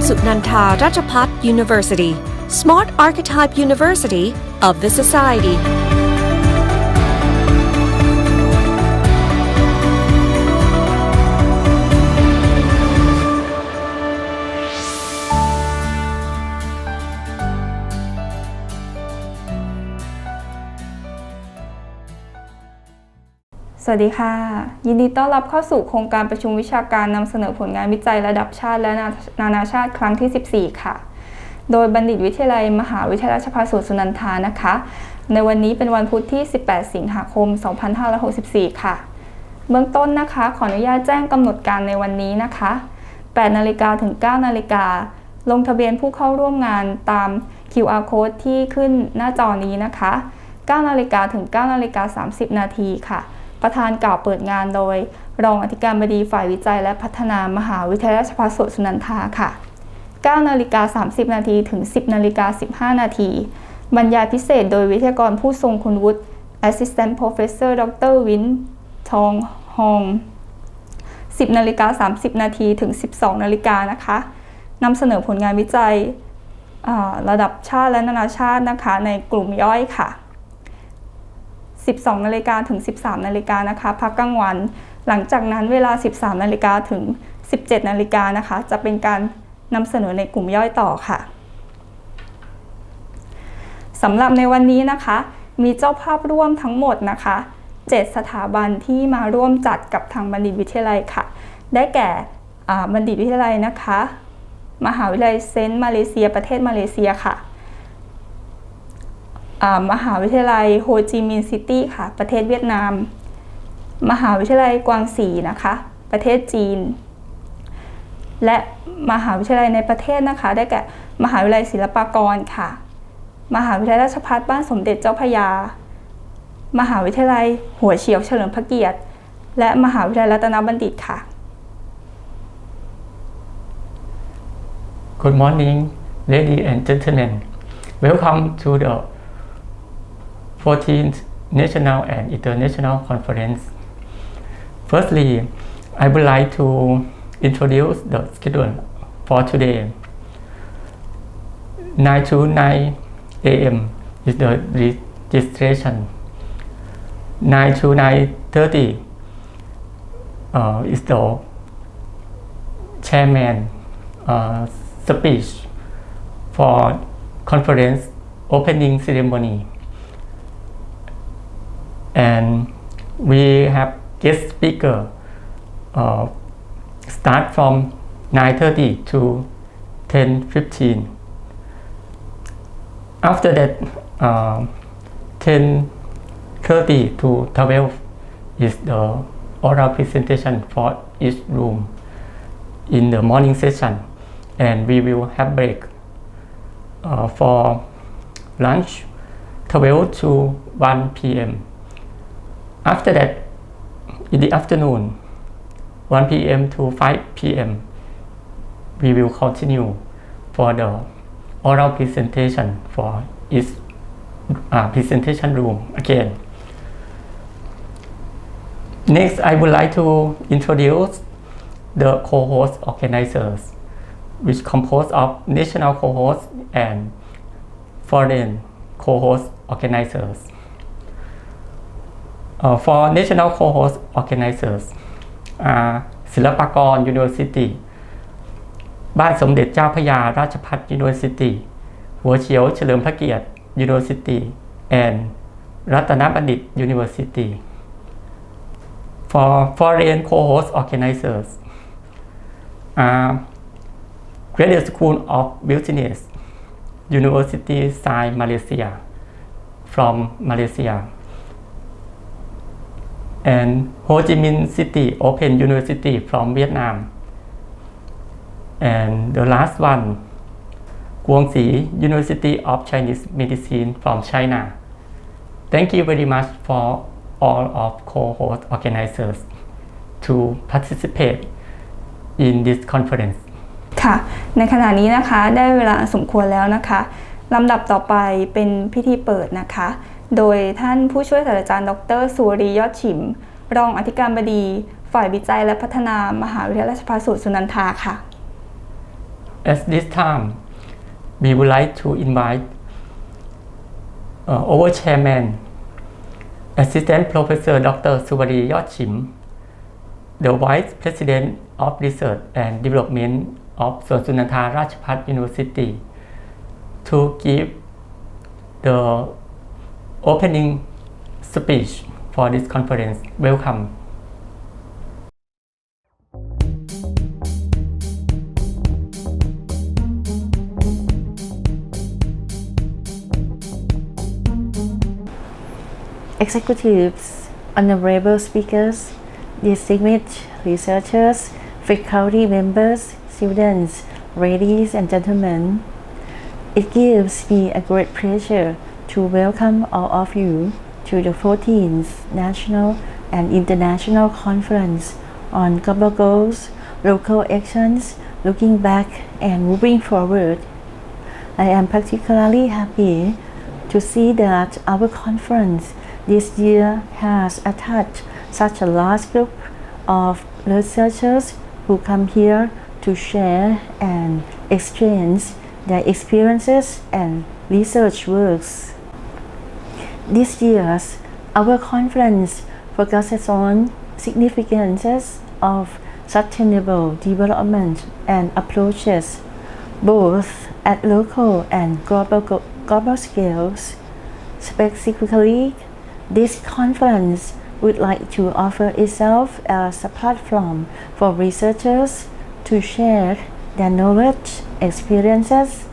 Sunandah Rajabhat University, Smart Archetype University of the Society.สวัสดีค่ะยินดีต้อนรับเข้าสู่โครงการประชุมวิชาการนำเสนอผลงานวิจัยระดับชาติและนานาชาติครั้งที่14ค่ะโดยบัณฑิตวิทยาลัยมหาวิทยาลัยราชภัฏสวนสุนันทานะคะในวันนี้เป็นวันพุธที่18สิงหาคม2564ค่ะเบื้องต้นนะคะขออนุญาตแจ้งกำหนดการในวันนี้นะคะ8 นาฬิกาถึง 9 นาฬิกาลงทะเบียนผู้เข้าร่วมงานตาม QR Code ที่ขึ้นหน้าจอนี้นะคะ9 นาฬิกาถึง 9 นาฬิกา30 นาทีค่ะประธานกล่าวเปิดงานโดยรองอธิการบดีฝ่ายวิจัยและพัฒนามหาวิทยาลัยราชภัฏสวนสุนันทาค่ะ 9 นาฬิกา30 นาทีถึง 10 นาฬิกา15 นาทีบรรยายพิเศษโดยวิทยากรผู้ทรงคุณวุฒิ Assistant Professor ดร.วินทองฮอง 10 นาฬิกา30 นาทีถึง 12 นาฬิกานะคะนำเสนอผลงานวิจัยระดับชาติและนานาชาตินะคะในกลุ่มย่อยค่ะ12 นาฬิกาถึง 13 นาฬิกานะคะพักกลางวันหลังจากนั้นเวลา 13 นาฬิกาถึง 17 นาฬิกานะคะจะเป็นการนำเสนอในกลุ่มย่อยต่อค่ะสำหรับในวันนี้นะคะมีเจ้าภาพร่วมทั้งหมดนะคะ7 สถาบันที่มาร่วมจัดกับทางบัณฑิตวิทยาลัยค่ะได้แก่บัณฑิตวิทยาลัยนะคะมหาวิทยาลัยเซนต์มาเลเซียประเทศมาเลเซียค่ะมหาวิทยาลัยโฮจิมินห์ซิตี้ค่ะประเทศเวียดนามมหาวิทยาลัยกวางซีนะคะประเทศจีนและมหาวิทยาลัยในประเทศนะคะได้แก่มหาวิทยาลัยศิลปากรค่ะมหาวิทยาลัยราชภัฏบ้านสมเด็จเจ้าพระยามหาวิทยาลัยหัวเฉียวเฉลิมพระเกียรติและมหาวิทยาลัยรัตนบัณฑิตค่ะ Good morning, ladies and gentlemen. Welcome to the 14th National and International Conference. Firstly, I would like to introduce the schedule for today. 9 to 9 a.m. is the registration. 9 to 9:30 is the chairman speech for conference opening ceremony. And we have guest speaker start from 9:30 to 10:15. After that, 10:30 to 12 is the oral presentation for each room in the morning session, and we will have break for lunch 12 to 1 p.m. After that, in the afternoon, 1 p.m. to 5 p.m., we will continue for the oral presentation for each presentation room again. Next, I would like to introduce the cohort organizers, which compose of national cohorts and foreign cohort organizers. For national cohort organizers, ศิลปากร University บ้านสมเด็จเจ้าพระยาราชภัฏ University หัวเฉียวเฉลิมพระเกียรติ University and รัตนบัณฑิต University. For foreign cohort organizers, Graduate School of Business, University Science Malaysia from Malaysia, and Ho Chi Minh City Open University from Vietnam, and the last one, Guangxi University of Chinese Medicine from China. Thank you very much for all of cohort organizers to participate in this conference. ค่ะในขณะนี้นะคะได้เวลาสมควรแล้วนะคะลำดับต่อไปเป็นพิธีเปิดนะคะโดยท่านผู้ช่วยศาสตราจารย์ดร.สุวรียอดฉิมรองอธิการบดีฝ่ายวิจัยและพัฒนามหาวิทยาลัยราชภัฏสวนสุนันทาค่ะ At this time, we would like to invite our chairman, Assistant Professor Dr. Suwari Yotchim, the Vice President of Research and Development of Sunandah Rajabhat University, to give the opening speech for this conference. Welcome. Executives, honorable speakers, distinguished researchers, faculty members, students, ladies and gentlemen, it gives me a great pleasure to welcome all of you to the 14th National and International Conference on Global Goals, Local Actions, Looking Back and Moving Forward. I am particularly happy to see that our conference this year has attached such a large group of researchers who come here to share and exchange their experiences and research works. This year's our conference focuses on significances of sustainable development and approaches both at local and global scales. Specifically, this conference would like to offer itself as a platform for researchers to share their knowledge, experiences,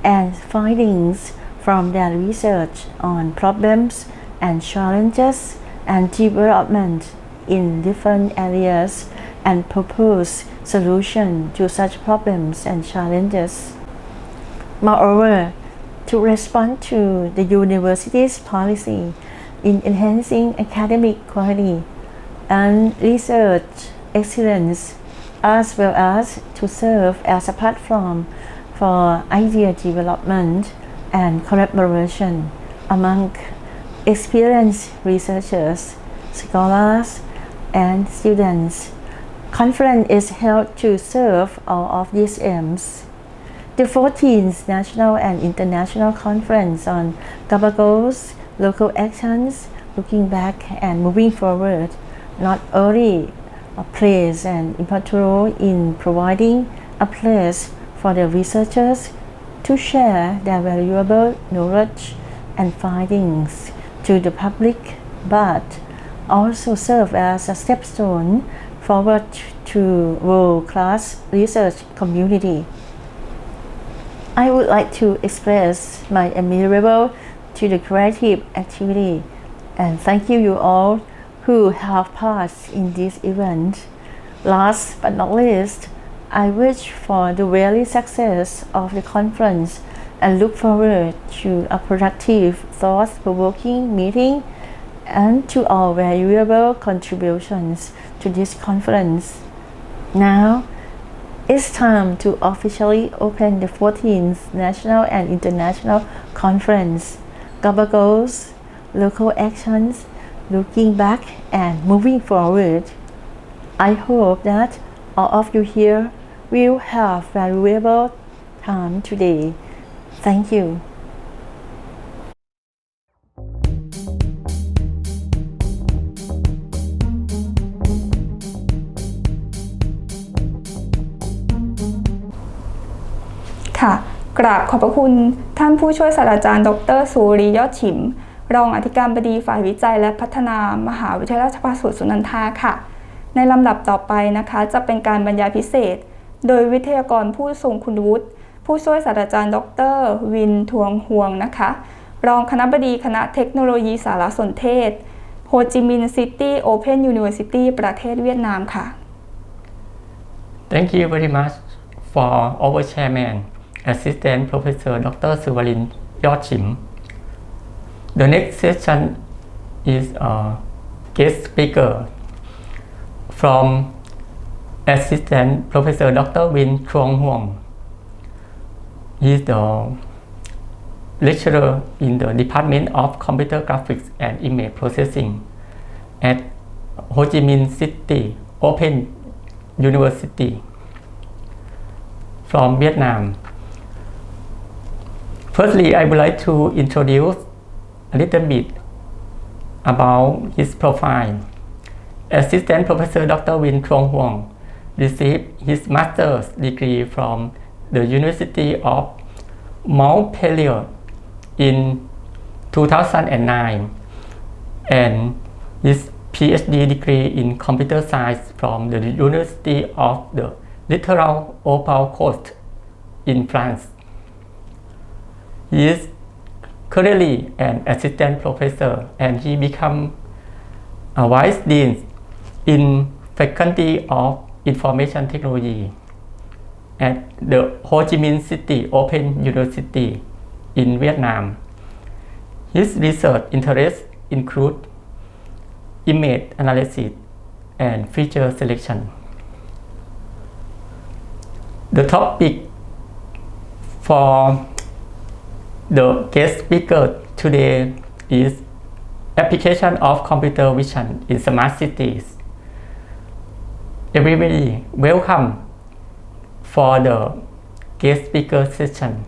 and findings from their research on problems and challenges and development in different areas and propose solutions to such problems and challenges. Moreover, to respond to the university's policy in enhancing academic quality and research excellence, as well as to serve as a platform for idea development and collaboration among experienced researchers, scholars, and students. Conference is held to serve all of these aims. The 14th National and International Conference on Global Goals, Local Actions, Looking Back and Moving Forward not only plays an important role in providing a place for the researchers to share their valuable knowledge and findings to the public, but also serve as a stepstone forward to world-class research community. I would like to express my admiration to the creative activity and thank you all who have passed in this event. Last but not least, I wish for the very success of the conference and look forward to a productive, thought-provoking meeting and to all valuable contributions to this conference. Now, it's time to officially open the 14th National and International Conference, Global Goals, Local Actions, Looking Back and Moving Forward. I hope that all of you here will have valuable time today. Thank you.ค่ะกราบขอบพระคุณท่านผู้ช่วยศาสตราจารย์ดร.สุริยอดฉิมรองอธิการบดีฝ่ายวิจัยและพัฒนามหาวิทยาลัยราชภัฏสวนสุนันทาค่ะในลำดับต่อไปนะคะจะเป็นการบรรยายพิเศษโดยวิทยากรผู้ทรงคุณวุฒิผู้ช่วยศาสตราจารย์ดร.วินทวงห่วงนะคะรองคณบดีคณะเทคโนโลยีสารสนเทศโฮจิมินห์ซิตี้โอเพนยูนิเวอร์ซิตี้ประเทศเวียดนามค่ะ Thank you very much for our chairman, Assistant Professor Dr. Suwarin Yotchim. The next session is a guest speaker from Assistant Professor Dr. Win Truong Huong. He is the lecturer in the Department of Computer Graphics and Image Processing at Ho Chi Minh City Open University. from Vietnam. Firstly, I would like to introduce a little bit about his profile. Assistant Professor Dr. Win Truong Huong received his master's degree from the University of Montpellier in 2009 and his PhD degree in computer science from the University of the Littoral Opal Coast in France. He is currently an assistant professor and he became a vice dean in Faculty of Information Technology at the Ho Chi Minh City Open University in Vietnam. His research interests include image analysis and feature selection. The topic for the guest speaker today is application of computer vision in smart cities. Everybody, welcome for the guest speaker session.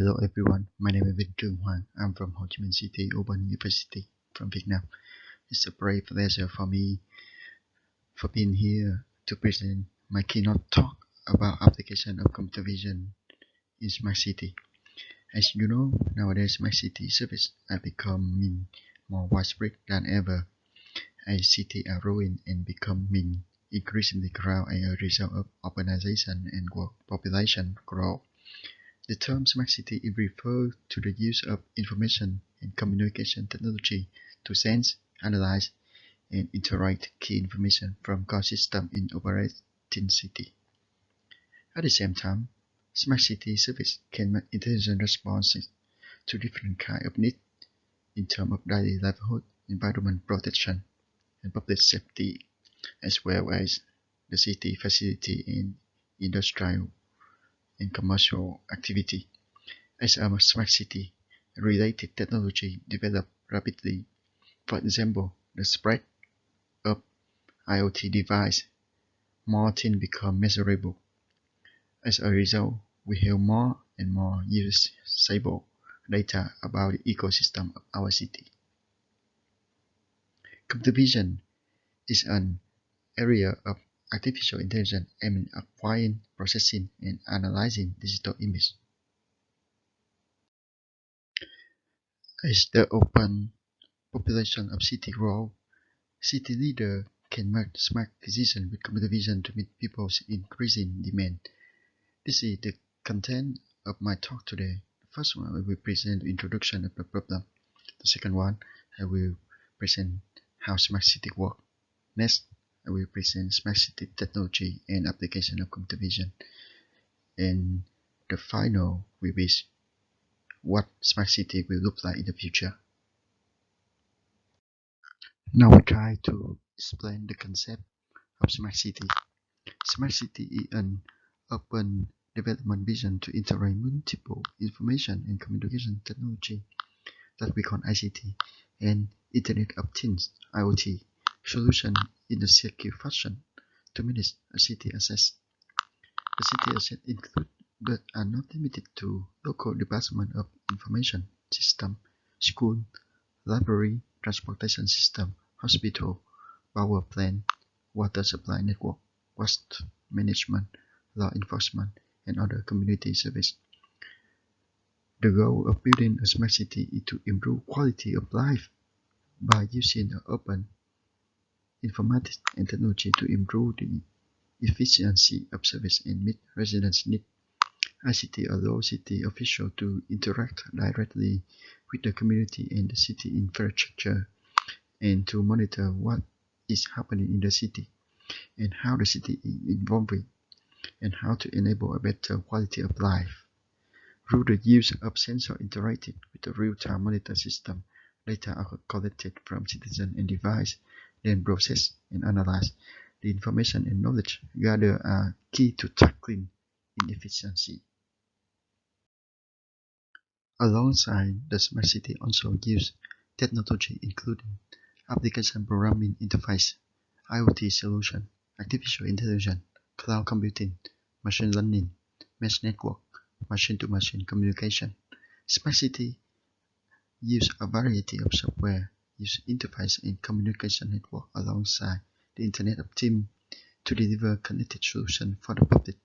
Hello everyone, my name is Vinh Truong Huong. I'm from Ho Chi Minh City Open University from Vietnam. It's a great pleasure for me for being here to present my keynote talk about application of computer vision in smart city. As you know, nowadays smart city services are becoming more widespread than ever. As cities are growing and becoming increasingly crowded as a result of urbanization and world population growth. The term smart city is referred to the use of information and communication technology to sense, analyze, and interact key information from core systems in operating city. At the same time, smart city service can make intelligent responses to different kinds of needs in terms of daily livelihood, environment protection, and public safety, as well as the city facility and industrial and commercial activity. As a smart city, related technology develop rapidly. For example, the spread of IoT devices, more things become measurable. As a result, we have more and more usable data about the ecosystem of our city. Computer vision is an area of artificial intelligence aimed at acquiring, processing, and analyzing digital images. As the open population of city grows, city leaders can make smart decisions with computer vision to meet people's increasing demand. This is the content of my talk today. The first one, I will present the introduction of the problem. The second one, I will present how smart city work. Next, I will present smart city technology and application of computer vision. And the final will be what smart city will look like in the future. Now we try to explain the concept of smart city. Smart city is an open development vision to integrate multiple information and communication technology that we call ICT and Internet of Things IoT solution in a secure fashion to manage a city assets. The city assets include but are not limited to local department of information system, school, library, transportation system, hospital, power plant, water supply network, waste management, law enforcement, and other community service. The goal of building a smart city is to improve quality of life by using open informatics and technology to improve the efficiency of service and meet residents' needs. ICT allows city officials to interact directly with the community and the city infrastructure and to monitor what is happening in the city and how the city is evolving and how to enable a better quality of life. Through the use of sensor interactive with the real-time monitor system, data are collected from citizens and devices, then processed and analyzed. The information and knowledge gathered are key to tackling inefficiency. Alongside the smart city also use technology including application programming interface, IoT solution, artificial intelligence, cloud computing, machine learning, mesh network, machine-to-machine communication. Smart city use a variety of software, user interface, and communication network alongside the Internet of Things to deliver connected solutions for the public.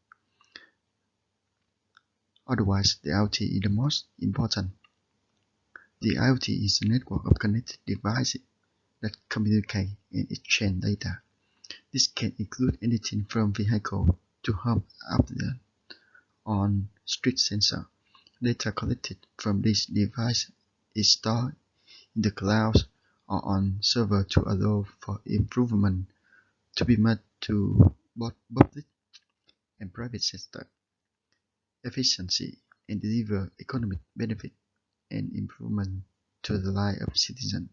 Otherwise, the IoT is the most important. The IoT is a network of connected devices that communicate and exchange data. This can include anything from vehicle to home appliance on street sensor. Data collected from this device is stored in the cloud or on server to allow for improvement to be made to both public and private sector efficiency and deliver economic benefit and improvement to the life of citizens.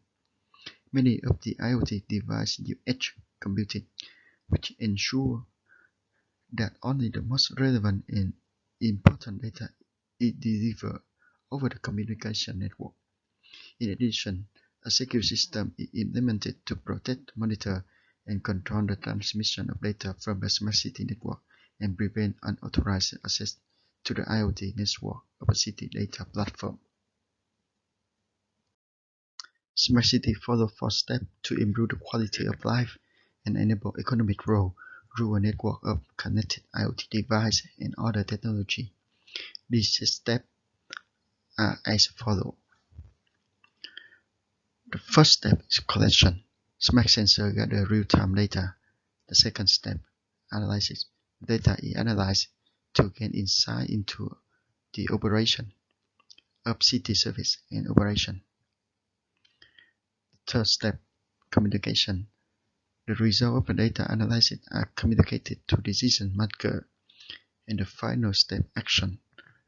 Many of the IoT devices use edge computing, which ensure that only the most relevant and important data is delivered over the communication network. In addition, a secure system is implemented to protect, monitor, and control the transmission of data from the smart city network and prevent unauthorized access to the IoT network of a city data platform. Smart city follow 4 steps to improve the quality of life and enable economic growth through a network of connected IoT devices and other technology. These steps are as follows. The first step is collection. Smart sensor gather real-time data. The second step, analysis. Data is analyzed to gain insight into the operation of city service and operation. The third step, communication. The result of the data analysis are communicated to decision maker. And the final step, action.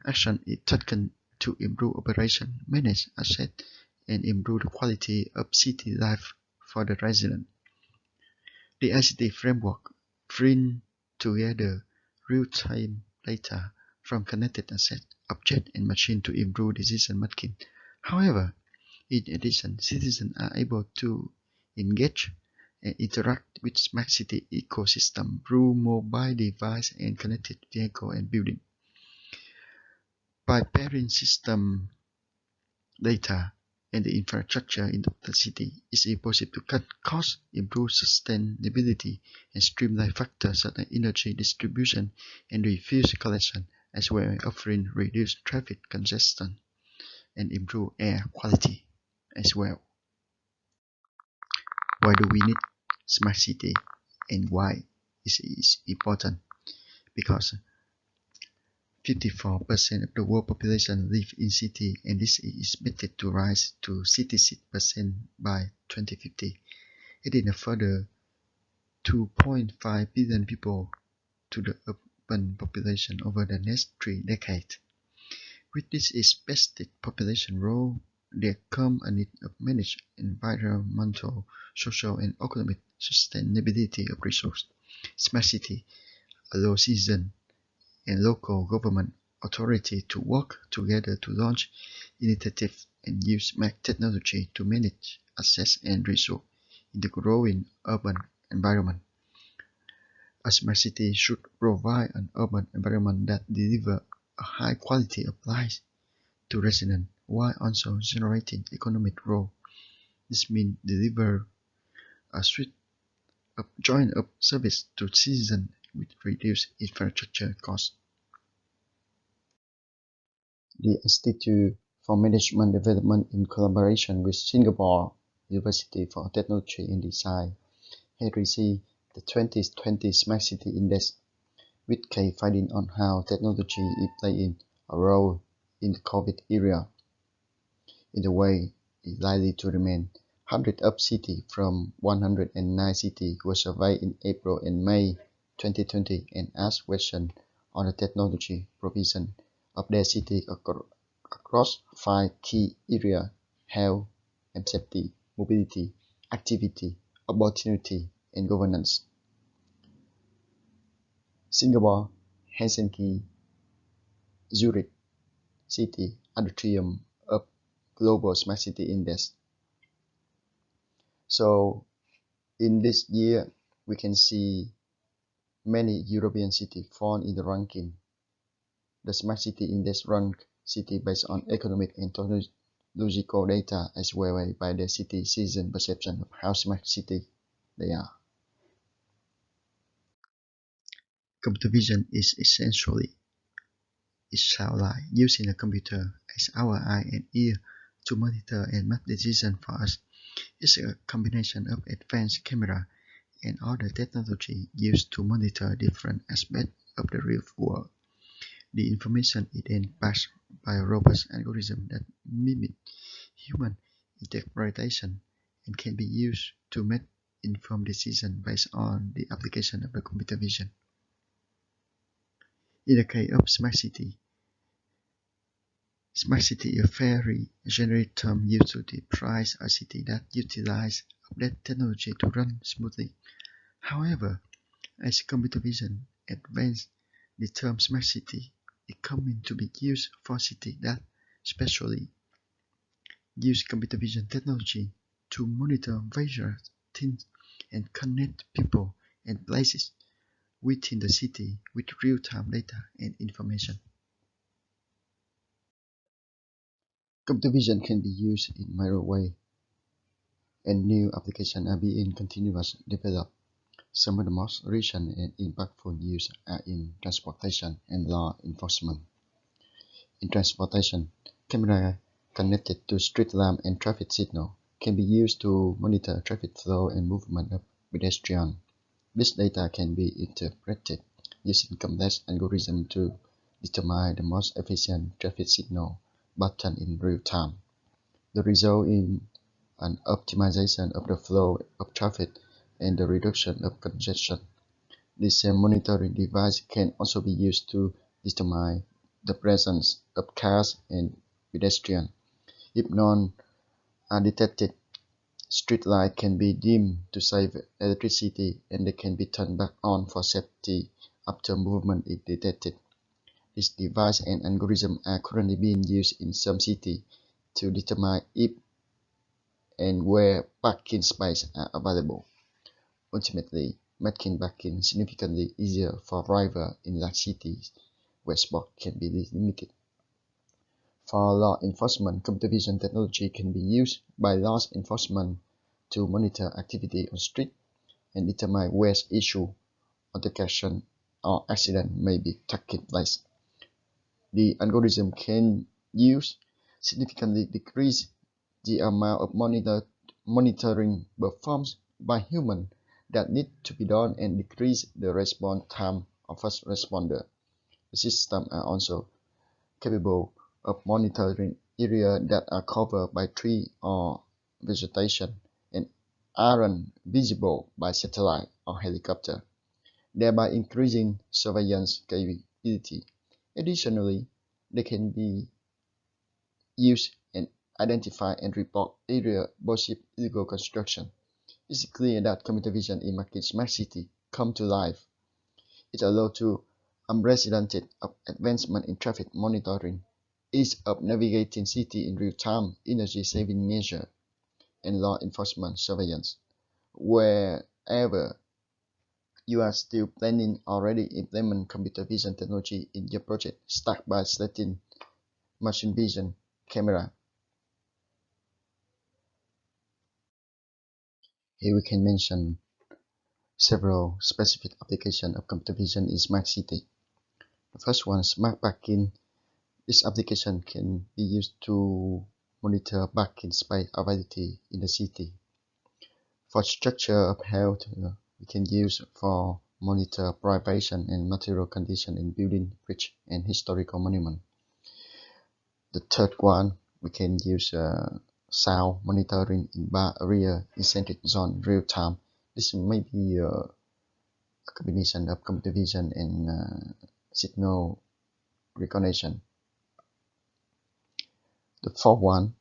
Action is taken to improve operation, manage assets, and improve the quality of city life for the resident. The ICT framework brings together real-time data from connected assets, objects, and machines to improve decision making. However, in addition, citizens are able to engage and interact with smart city ecosystem through mobile device and connected vehicle and building. By pairing system data and the infrastructure in the city, it's possible to cut costs, improve sustainability, and streamline factors such as energy distribution and refuse collection, as well as offering reduced traffic congestion and improve air quality as well. Why do we need smart city and why is it important? Because 54% of the world population live in city, and this is expected to rise to 66% by 2050, adding a further 2.5 billion people to the urban population over the next 3 decades. With this expected population growth, there comes a need of manage environmental, social, and economic sustainability of resource. Smart city allows citizens and local government authority to work together to launch initiatives and use smart technology to manage access and resource in the growing urban environment. A smart city should provide an urban environment that delivers a high quality of life to residents while also generating economic growth. This means deliver a suite of joint-up service to citizens with reduced infrastructure costs. The Institute for Management Development, in collaboration with Singapore University for Technology and Design, has received the 2020 Smart City Index, with key findings on how technology is playing a role in the COVID era. In the way it is likely to remain. Hundreds of cities from 109 cities were surveyed in April and May 2020 and asked questions on the technology provision of their city across 5 key areas: health and safety, mobility, activity, opportunity, and governance. Singapore, Helsinki, Zurich City are the 3 Global Smart City Index. So in this year, we can see many European cities fall in the ranking. The Smart City Index ranks cities based on economic and technological data as well as by the city citizen perception of how smart city they are. Computer vision is essentially it sounds like using a computer as our eye and ear to monitor and make decisions for us. It's a combination of advanced camera and other technology used to monitor different aspects of the real world. The information is then passed by a robust algorithm that mimics human interpretation and can be used to make informed decisions based on the application of the computer vision. In the case of smart city is a very generic term used to describe a city that utilizes updated technology to run smoothly. However, as computer vision advances, the term smart city is coming to be used for cities that specially use computer vision technology to monitor various things and connect people and places within the city with real-time data and information. Computer vision can be used in major ways, and new applications are being continuously developed. Some of the most recent and impactful use are in transportation and law enforcement. In transportation, camera connected to street lamp and traffic signal can be used to monitor traffic flow and movement of pedestrians. This data can be interpreted using complex algorithms to determine the most efficient traffic signal pattern in real time. The result is an optimization of the flow of traffic and the reduction of congestion. The same monitoring device can also be used to determine the presence of cars and pedestrians. If none are detected, street lights can be dimmed to save electricity and they can be turned back on for safety after movement is detected. This device and algorithm are currently being used in some cities to determine if and where parking spaces are available, ultimately making parking significantly easier for drivers in large cities where spots can be limited. For law enforcement, computer vision technology can be used by law enforcement to monitor activity on street and determine where issue, altercation, or accident may be taking place. The algorithm can use significantly decrease the amount of monitoring performed by humans that need to be done and decrease the response time of first responder. The systems are also capable of monitoring areas that are covered by tree or vegetation and aren't visible by satellite or helicopter, thereby increasing surveillance capability. Additionally, they can be used and identify and report areas of illegal construction. It's clear that computer vision in making smart city come to life. It allows to unprecedented advancement in traffic monitoring, ease of navigating city in real time, energy saving measure, and law enforcement surveillance. Wherever you are still planning already implement computer vision technology in your project, start by selecting machine vision camera. Here we can mention several specific applications of computer vision in smart city. The first one is smart parking. This application can be used to monitor parking space availability in the city. For structure of health, we can use for monitor privation and material condition in building, bridge, and historical monument. The third one, we can use sound monitoring in bar area in centric zone real time. This may be a combination of computer vision and signal recognition. The fourth one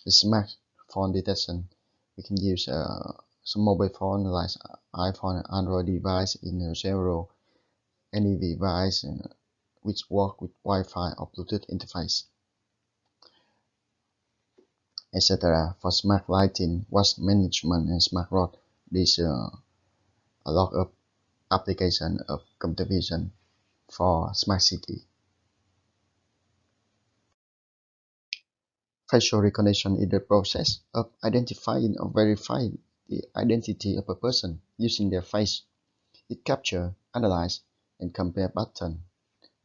is smartphone detection. We can use some mobile phone like iPhone and Android device in several any device which work with Wi-Fi or Bluetooth interface. etc. For smart lighting, waste management, and smart road. These are a lot of application of computer vision for smart city. Facial recognition is the process of identifying or verifying the identity of a person using their face. It captures, analyzes, and compares patterns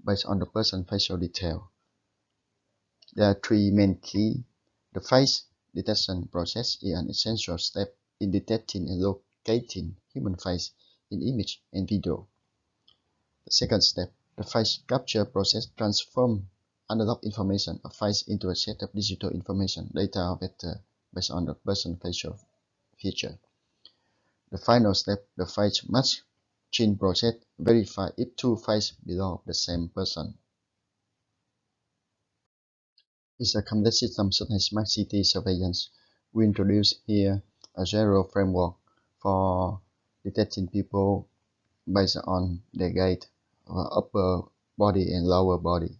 based on the person's facial detail. There are three main keys. The face detection process is an essential step in detecting and locating human face in image and video. The second step, the face capture process, transforms analog information of face into a set of digital information, data or vector based on the person's facial feature. The final step, the face matching process, verify if two faces belong to the same person. It's a complex system such as smart city surveillance. We introduce here a general framework for detecting people based on their gait, upper body and lower body.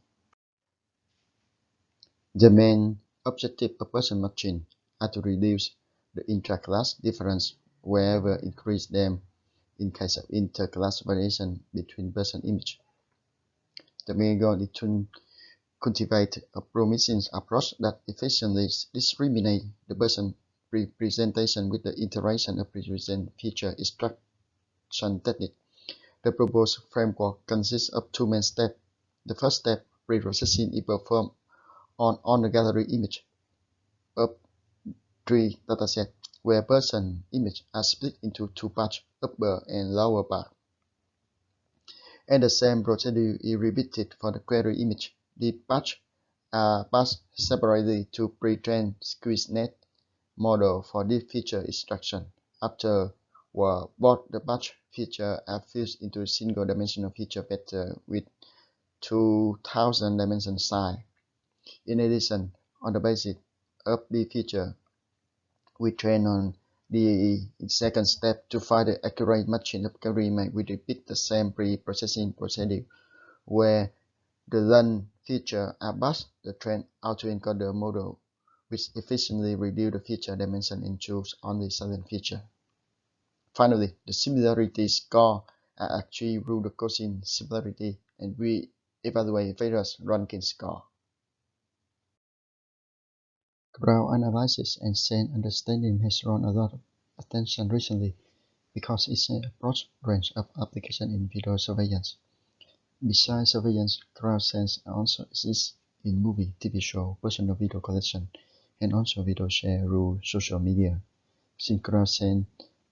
The main objective of person matching are to reduce the intra-class difference wherever increase them in case of inter-class variation between person image. The main goal is to cultivate a promising approach that efficiently discriminates the person representation with the interaction of represent feature extraction technique. The proposed framework consists of two main steps. The first step, pre-processing, is performed on the gallery image of three datasets where person images are split into two parts, upper and lower part. And the same procedure is repeated for the query image. The parts are passed separately to pre-trained SqueezeNet model for this feature extraction. After both the patch features are fused into a single dimensional feature vector with 2000 dimension size. In addition, on the basis of the feature, we train on the second step to find the accurate matching of query image. We repeat the same pre-processing procedure where the learned features are passed. The trained autoencoder model, which efficiently reduce the feature dimension and choose only salient feature. Finally, the similarity score are achieved through the Gaussian similarity, and we evaluate various ranking score. Crowd analysis and scene understanding has drawn a lot of attention recently because it's a broad range of application in video surveillance. Besides surveillance, crowd sense also exists in movie, TV show, personal video collection, and also video share through social media. Since crowd sense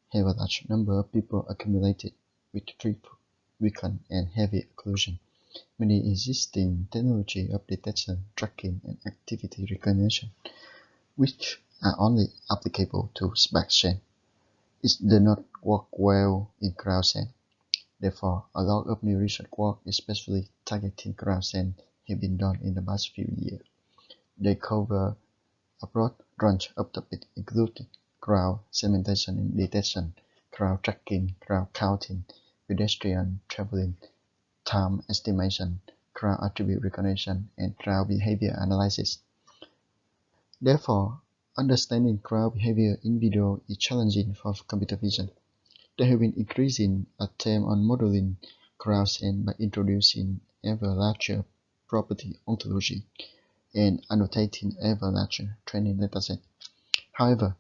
have a large number of people accumulated with trip, weekend, and heavy occlusion, many existing technology of detection, tracking, and activity recognition, which are only applicable to spark chain, it does not work well in crowd sense. Therefore, a lot of new research work, especially targeting crowd sense, have been done in the past few years. They cover a broad range of topics including crowd segmentation and detection, crowd tracking, crowd counting, pedestrian traveling, time estimation, crowd attribute recognition, and crowd behavior analysis. Therefore, understanding crowd behavior in video is challenging for computer vision. There have been increasing attempts on modeling crowd sense by introducing ever larger property ontology and annotating ever larger training dataset. However,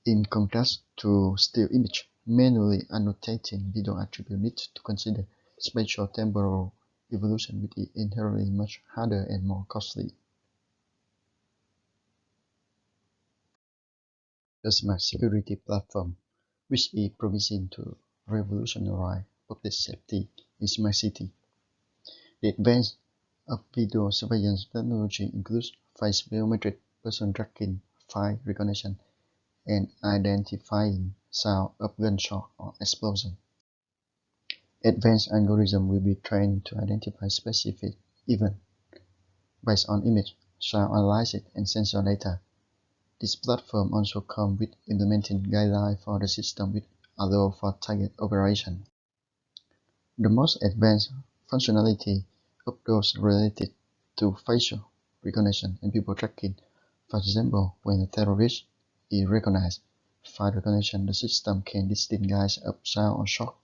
in contrast to still image, manually annotating video attribute needs to consider spatial temporal evolution, which is inherently much harder and more costly. The Smart Security Platform, which is promising to revolutionize public safety in smart city. The advance of video surveillance technology includes face biometric, person tracking, face recognition, and identifying sound of gunshot or explosion. Advanced algorithms will be trained to identify specific events based on image, sound analysis, and sensor data. This platform also comes with implementing guidelines for the system which allow for target operation. The most advanced functionality of those related to facial recognition and people tracking For example, when a terrorist is recognized, face recognition, the system can distinguish a sound or shock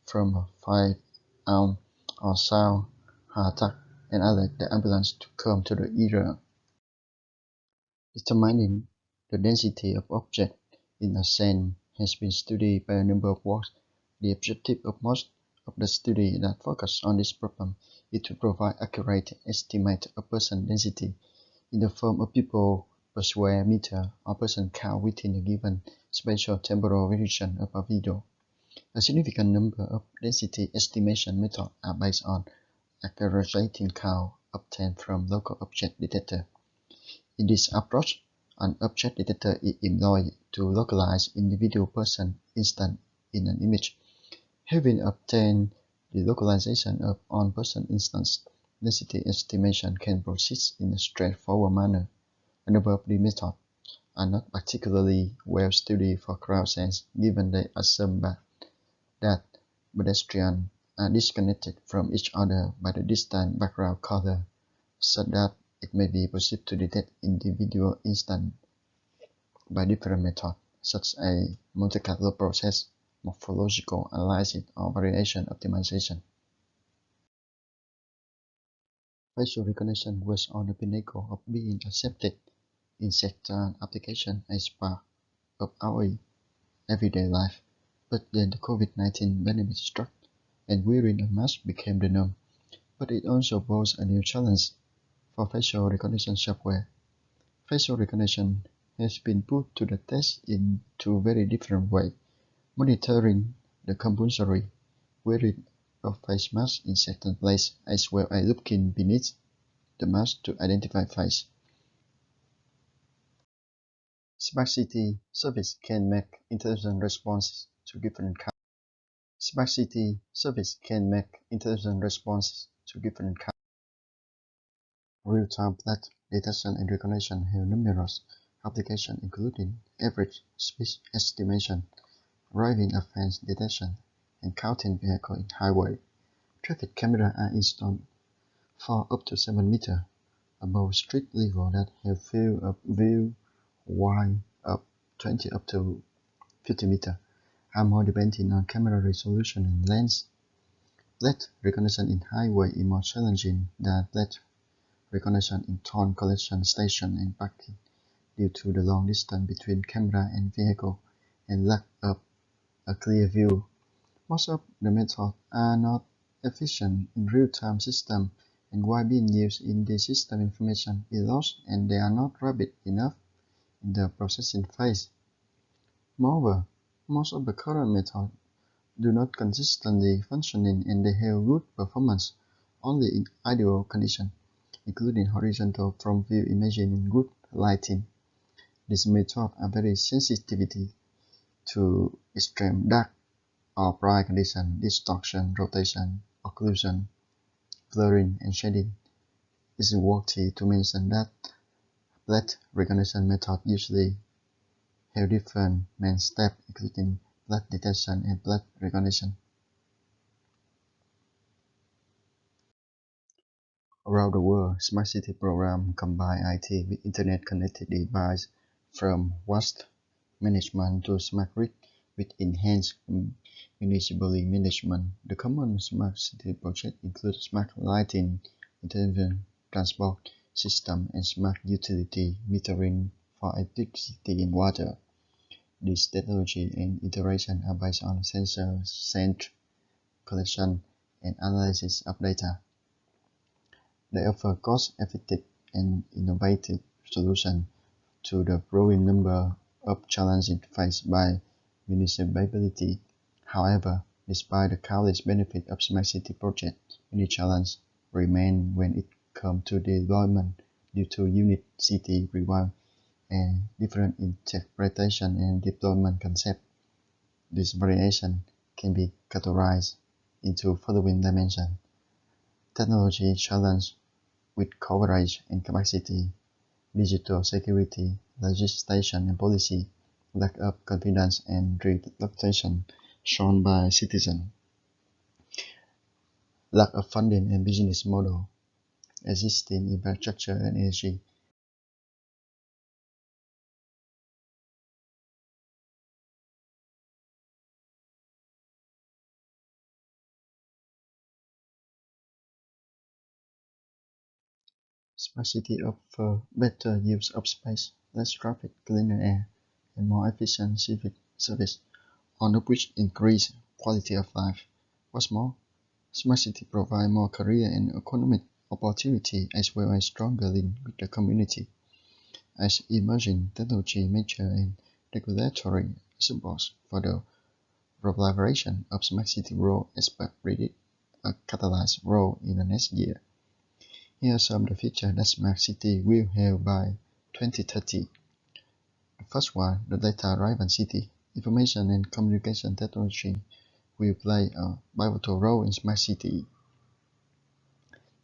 from a firearm or sound heart attack and alert the ambulance to come to the area. Determining the density of objects in a scene has been studied by a number of works. The objective of most of the studies that focus on this problem is to provide accurate estimate of person density in the form of people per square meter or person count within a given spatial temporal region of a video. A significant number of density estimation methods are based on aggregating count obtained from local object detector. In this approach, an object detector is employed to localize individual person instant in an image. Having obtained the localization of on-person instance, density estimation can proceed in a straightforward manner. A number of these methods are not particularly well studied for crowd scenes, given they assume that pedestrians are disconnected from each other by the distant background color, so that it may be possible to detect individual instants by different methods, such as Monte-Carlo process, morphological analysis, or variation optimization. Facial recognition was on the pinnacle of being accepted in sector application as part of our everyday life, but then the COVID-19 pandemic struck, and wearing a mask became the norm. But it also posed a new challenge for facial recognition software. Facial recognition has been put to the test in two very different ways: monitoring the compulsory wearing of face masks in certain places, as well as looking beneath the mask to identify face. Smart City service can make intelligent responses to different kinds. Smart City service can make intelligent responses to different kinds. Real-time plate detection and recognition have numerous applications, including average speed estimation, driving offense detection, and counting vehicles in highway. Traffic cameras are installed for up to 7 meters above street level that have field of view wide of 20 up to 50 meters, are more depending on camera resolution and lens. Plate recognition in highway is more challenging than plate recognition in toll collection station and parking due to the long distance between camera and vehicle and lack of a clear view. Most of the methods are not efficient in real-time system, and while being used in the system, information is lost and they are not rapid enough in the processing phase. Moreover, most of the current methods do not consistently functioning and they have good performance only in ideal conditions, including horizontal front view imaging in good lighting. These methods are very sensitive to extreme dark or bright conditions, distortion, rotation, occlusion, blurring, and shading. It is worthy to mention that plate recognition methods usually have different main steps, including plate detection and plate recognition. Around the world, Smart City programs combine IT with Internet-connected devices, from waste management to smart grid with enhanced municipal management. The common Smart City project includes smart lighting, intelligent transport system, and smart utility metering for electricity and water. These technology and iteration are based on sensor-centered collection and analysis of data. They offer cost-effective and innovative solutions to the growing number of challenges faced by municipalities. However, despite the countless benefits of Smart City projects, many challenges remain when it comes to deployment due to unique city requirements and different interpretation and deployment concepts. This variation can be categorized into following dimensions: technology challenge with coverage and capacity, digital security, legislation and policy, lack of confidence and reluctation shown by citizens, lack of funding and business model, existing infrastructure and energy Smart city offer better use of space, less traffic, cleaner air, and more efficient civic service, all of which increase quality of life. What's more, smart city provide more career and economic opportunity as well as stronger link with the community, as emerging technology measure and regulatory support for the proliferation of smart city will expect a catalyzed role in the next year. Here are some of the features that smart city will have by 2030. The first one, the data-driven city. Information and communication technology will play a pivotal role in smart city.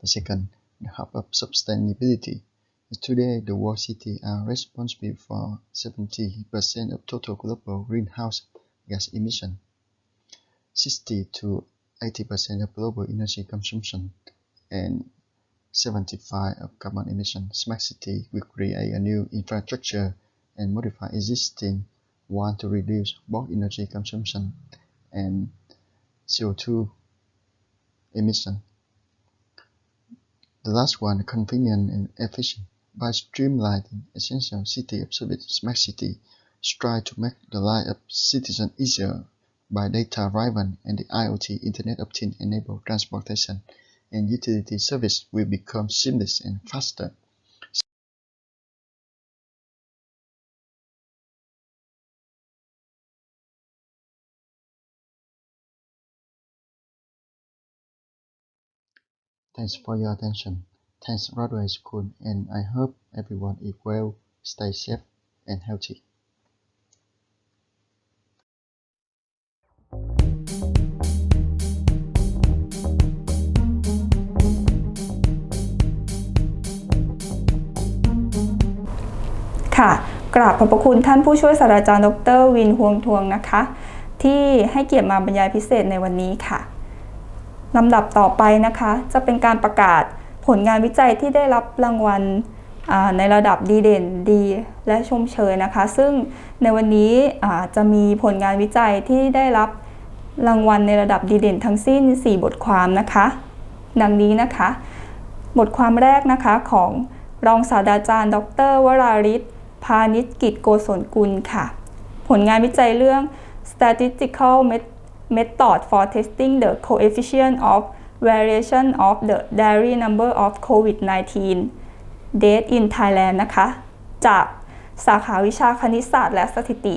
The second, the hub of sustainability. Today, the world cities are responsible for 70% of total global greenhouse gas emission, 60 to 80% of global energy consumption, and 75 of carbon emission. Smart city will create a new infrastructure and modify existing one to reduce both energy consumption and CO2 emission. The last one, convenient and efficient. By streamlining essential city service, smart city strive to make the life of citizens easier by data-driven and the IoT Internet of Things enable transportation and utility service will become seamless and faster. Thanks for your attention. Thanks Broadway School, and I hope everyone is well, stay safe and healthy.ค่ะกราบขอบพระคุณท่านผู้ช่วยศาสตราจารย์ดร.วินฮวงทวงนะคะที่ให้เกียรติมาบรรยายพิเศษในวันนี้ค่ะลำดับต่อไปนะคะจะเป็นการประกาศผลงานวิจัยที่ได้รับรางวัลในระดับดีเด่นดีและชมเชยนะคะซึ่งในวันนี้จะมีผลงานวิจัยที่ได้รับรางวัลในระดับดีเด่นทั้งสิ้น4บทความนะคะดังนี้นะคะบทความแรกนะคะของรองศาสตราจารย์ดร.วราริศพานิชกิจโกศลกุลค่ะผลงานวิจัยเรื่อง Statistical Method for Testing the Coefficient of Variation of the Daily Number of COVID-19 Deaths in Thailand นะคะจากสาขาวิชาคณิตศาสตร์และสถิติ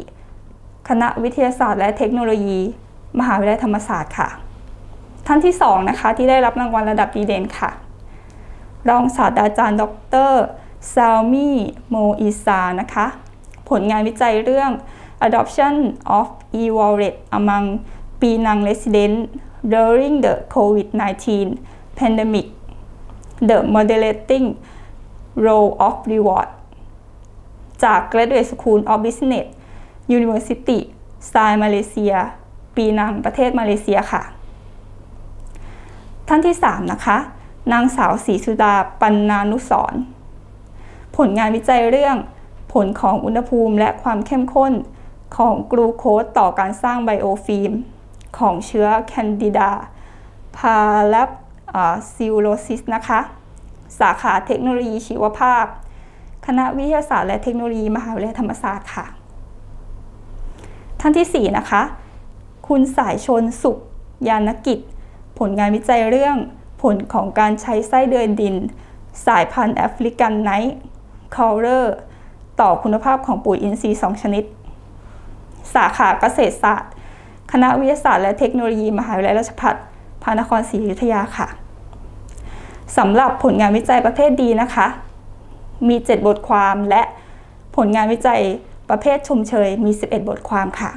คณะวิทยาศาสตร์และเทคโนโลยีมหาวิทยาลัยธรรมศาสตร์ค่ะท่านที่2นะคะที่ได้รับรางวัลระดับดีเด่นค่ะรองศาสตราจารย์ดร.ซาลมีโมอิซานะคะผลงานวิจัยเรื่อง Adoption of e-wallet among Penang residents during the COVID-19 pandemic the moderating role of reward จาก Graduate School of Business University Suan มาเลเซียปีนังประเทศมาเลเซียค่ะท่านที่3นะคะนางสาวศรีสุดาปันนานุสรณ์ผลงานวิจัยเรื่องผลของอุณหภูมิและความเข้มข้นของกลูโคสต่อการสร้างไบโอฟิล์มของเชื้อแคนดิดาพาแลบซิลโลซิสนะคะสาขาเทคโนโลยีชีวภาพคณะวิทยาศาสตร์และเทคโนโลยีมหาวิทยาลัยธรรมศาสตร์ค่ะท่านที่4นะคะคุณสายชนสุขยานกิจผลงานวิจัยเรื่องผลของการใช้ไส้เดือนดินสายพันธุ์แอฟริกันไนท์คอลเลอร์ต่อคุณภาพของปุ๋ยอินทรีย์2ชนิดสาขาเกษตรศาสตร์คณะวิทยาศาสตร์และเทคโนโลยีมหาวิทยาลัยราชภัฏพระนครศรีอยุธยาค่ะสำหรับผลงานวิจัยประเภทดีนะคะมี7บทความและผลงานวิจัยประเภทชมเชยมี11บทความค่ะ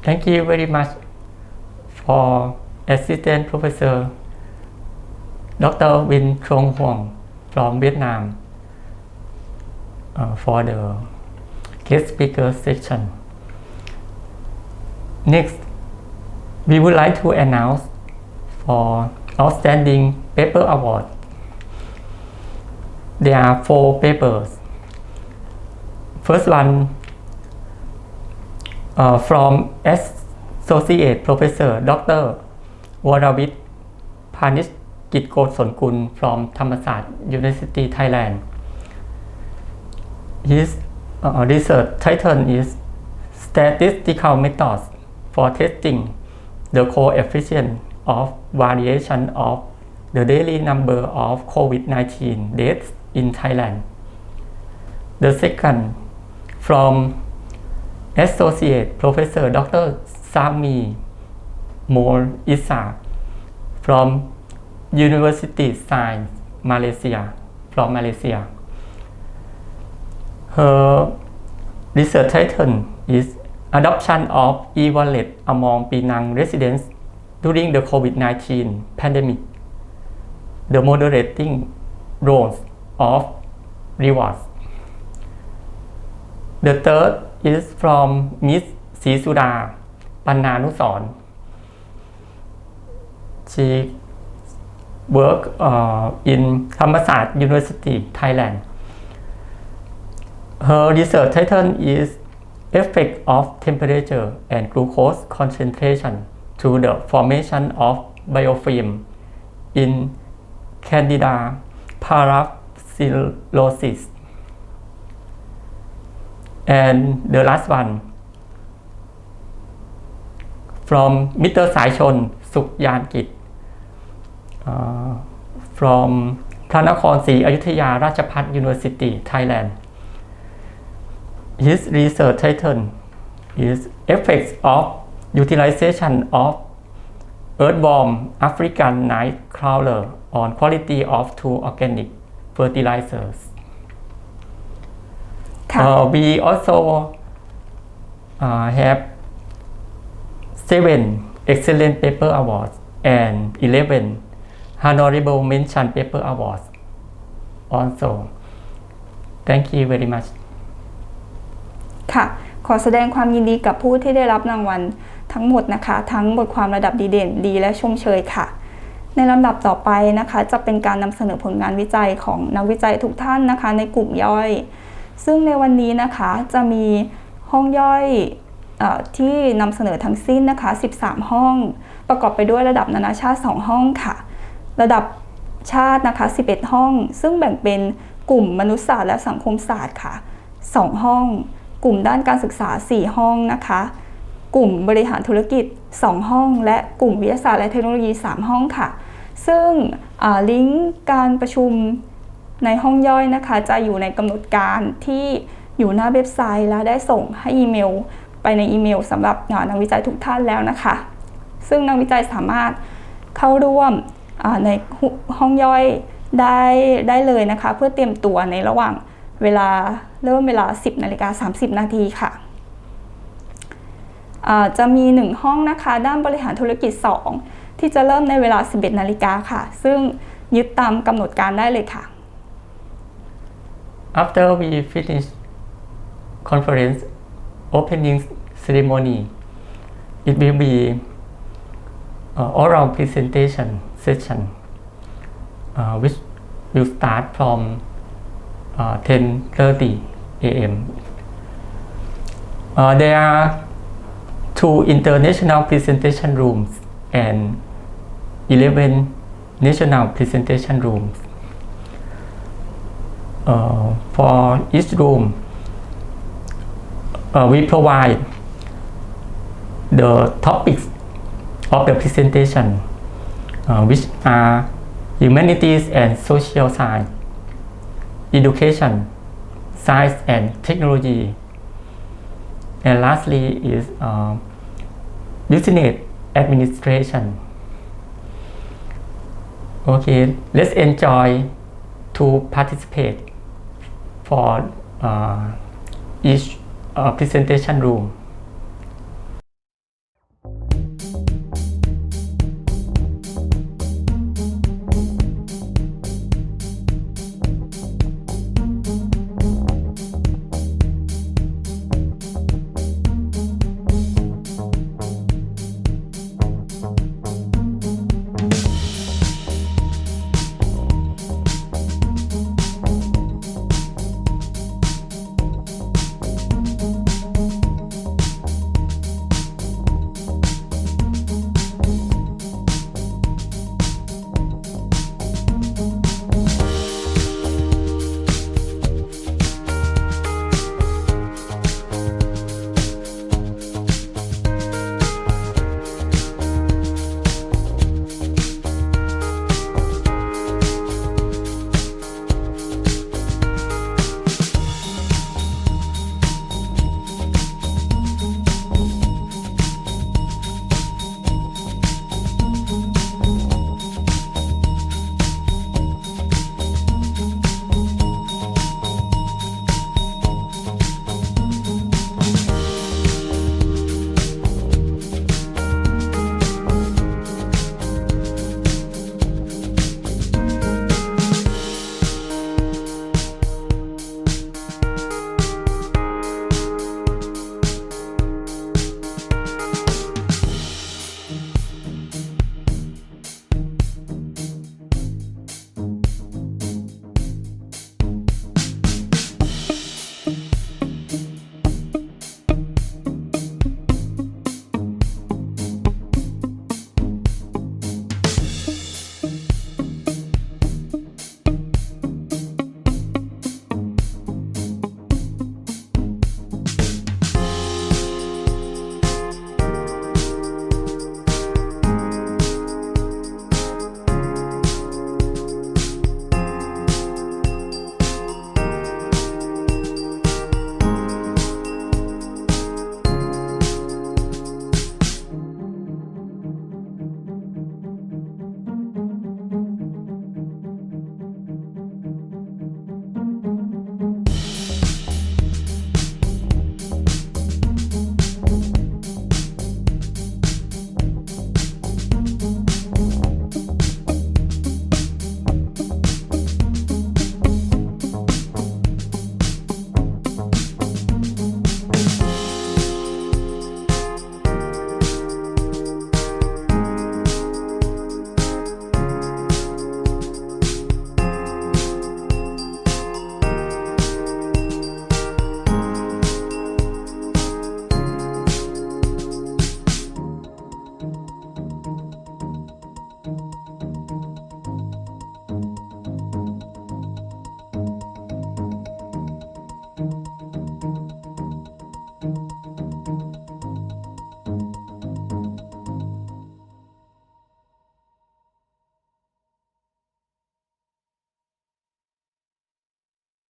Thank you very much for Assistant Professor Dr. Win Trong Huang from Vietnam for the guest speaker section. Next, we would like to announce for Outstanding Paper Award. There are 4 papers. First one from Associate Professor Dr. Rajabhat กิจโกศลกุล from ธรรมศาสตร์ University Thailand. His research title is Statistical Methods for Testing the Coefficient of Variation of the Daily Number of COVID-19 Deaths in Thailand. The second, from Associate Professor Dr. Sami Mol Isa from University Science Malaysia, from Malaysia. Her research title is Adoption of e-wallet among Penang residents during the COVID-19 pandemic, the moderating roles of rewards. The third is from Miss Sisuda Pannanusorn. She worked in Thammasat University, Thailand. Her research title is Effect of Temperature and Glucose Concentration to the Formation of Biofilm in Candida parapsilosis. And the last one, from Mr. Saichon Sukyangkit from พระนครศรีอยุธยาราชภัฏ University, Thailand. His research title is Effects of Utilization of Earthworm African Night Crawler on Quality of Two Organic Fertilizers. We also have 7 Excellent Paper Awards and 11 Honorable Mention Paper Awards also. Thank you very much. ค่ะ ขอแสดงความยินดีกับผู้ที่ได้รับรางวัลทั้งหมดนะคะ ทั้งบทความระดับดีเด่นดีและชมเชยค่ะ ในลำดับต่อไปนะคะจะเป็นการนำเสนอผลงานวิจัยของนักวิจัยทุกท่านนะคะในกลุ่มย่อย ซึ่งในวันนี้นะคะจะมีห้องย่อยที่นำเสนอทั้งสิ้นนะคะ13ห้องประกอบไปด้วยระดับนานาชาติ2ห้องค่ะระดับชาตินะคะ11ห้องซึ่งแบ่งเป็นกลุ่มมนุษยศาสตร์และสังคมศาสตร์ค่ะ2ห้องกลุ่มด้านการศึกษา4ห้องนะคะกลุ่มบริหารธุรกิจ2ห้องและกลุ่มวิทยาศาสตร์และเทคโนโลยี3ห้องค่ะซึ่งลิงก์การประชุมในห้องย่อยนะคะจะอยู่ในกำหนดการที่อยู่หน้าเว็บไซต์และได้ส่งให้อีเมลไปในอีเมลสำหรับนักวิจัยทุกท่านแล้วนะคะซึ่งนักวิจัยสามารถเข้าร่วมในห้องย่อยได้เลยนะคะเพื่อเตรียมตัวในระหว่างเวลา 10:30 นาทีค่ะจะมี1ห้องนะคะด้านบริหารธุรกิจ2ที่จะเริ่มในเวลา 11 นาฬิกาค่ะซึ่งยึดตามกำหนดการได้เลยค่ะ After we finish conference opening ceremony, it will be oral presentation session, which will start from 10:30 a.m. There are 2 international presentation rooms and 11 national presentation rooms. For each room, we provide the topics of the presentation, which are humanities and social science, education, science and technology, and lastly is business administration. Okay, let's enjoy to participate for each presentation room.